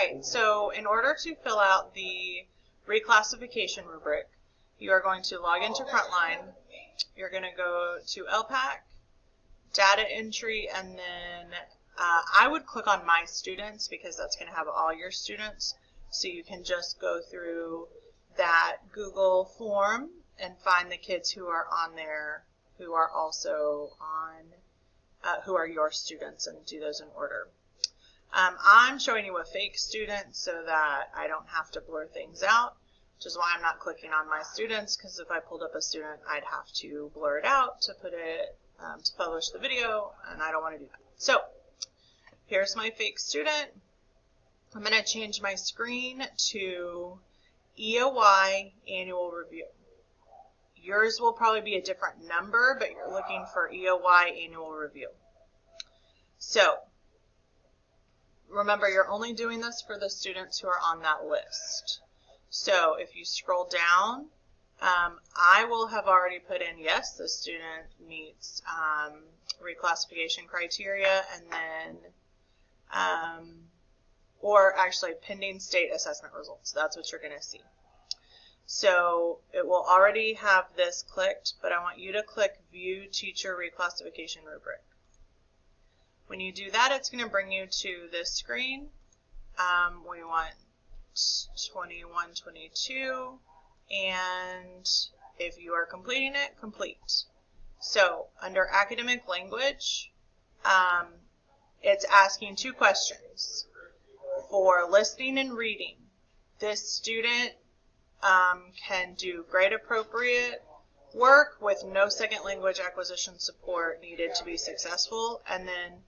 right, so in order to fill out the reclassification rubric, you are going to log into Frontline. You're going to go to LPAC, data entry, and then I would click on My Students because that's going to have all your students. So you can just go through that Google form and find the kids who are on there who are also on, who are your students, and do those in order. I'm showing you a fake student so that I don't have to blur things out, which is why I'm not clicking on My Students, because if I pulled up a student, I'd have to blur it out to put it, to publish the video, and I don't want to do that. So here's my fake student. I'm going to change my screen to EOY Annual Review. Yours will probably be a different number, but you're looking for EOY Annual Review. So remember, you're only doing this for the students who are on that list. So if you scroll down, I will have already put in, yes, the student meets reclassification criteria, and then, or actually pending state assessment results. That's what you're going to see. So it will already have this clicked, but I want you to click View Teacher Reclassification Rubric. When you do that, it's going to bring you to this screen. We want 21, 22, and if you are completing it, complete. So under academic language, it's asking two questions. For listening and reading, this student can do grade appropriate work with no second language acquisition support needed to be successful. And then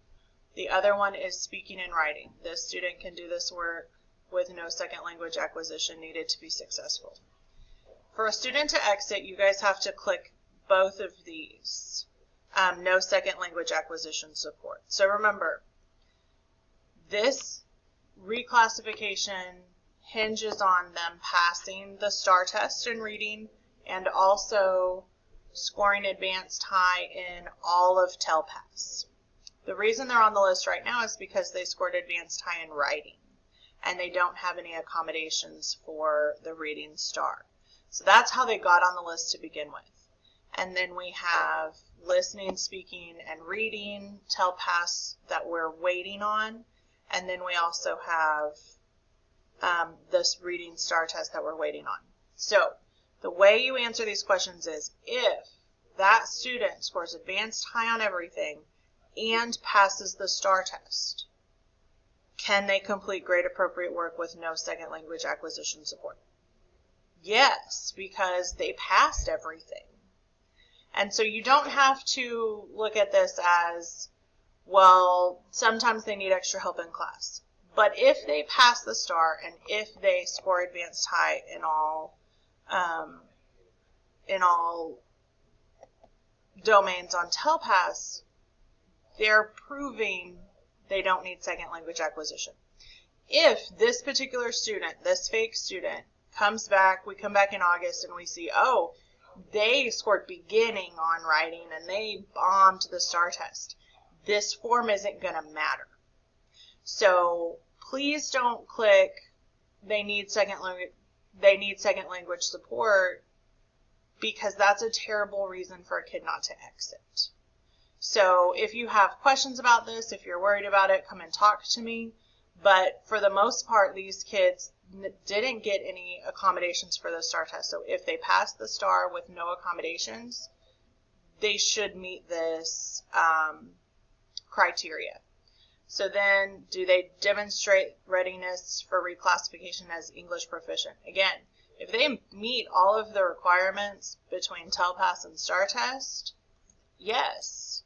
the other one is speaking and writing. This student can do this work with no second language acquisition needed to be successful. For a student to exit, you guys have to click both of these. No second language acquisition support. So remember, this reclassification hinges on them passing the STAR test in reading and also scoring advanced high in all of TELPAS. The reason they're on the list right now is because they scored advanced high in writing, and they don't have any accommodations for the reading STAR. So that's how they got on the list to begin with. And then we have listening, speaking, and reading TELPAS that we're waiting on. And then we also have this reading STAR test that we're waiting on. So the way you answer these questions is if that student scores advanced high on everything and passes the STAR test, can they complete grade appropriate work with no second language acquisition support? Yes, because they passed everything. And so you don't have to look at this as, well, sometimes they need extra help in class. But if they pass the STAR and if they score advanced high in all domains on TELPAS, they're proving they don't need second language acquisition. If this particular student, this fake student, comes back, we come back in August and we see, oh, they scored beginning on writing and they bombed the STAR test, this form isn't going to matter. So please don't click they need second language support, because that's a terrible reason for a kid not to exit. So if you have questions about this, if you're worried about it, come and talk to me. But for the most part, these kids didn't get any accommodations for the STAR test. So if they pass the STAR with no accommodations, they should meet this criteria. So then, do they demonstrate readiness for reclassification as English proficient? Again, if they meet all of the requirements between TELPAS and STAR test, yes.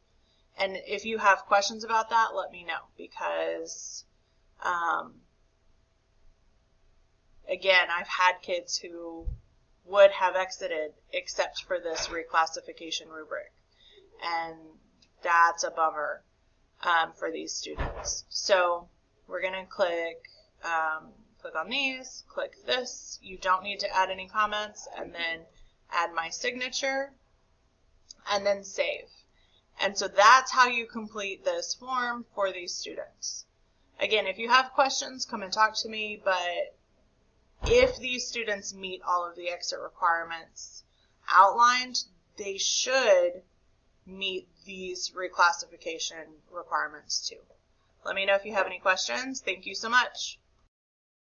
And if you have questions about that, let me know, because again, I've had kids who would have exited except for this reclassification rubric, and that's a bummer for these students. So we're going to click on these, click this. You don't need to add any comments, and then add my signature, and then save. And so that's how you complete this form for these students. Again, if you have questions, come and talk to me, but if these students meet all of the exit requirements outlined, they should meet these reclassification requirements too. Let me know if you have any questions. Thank you so much.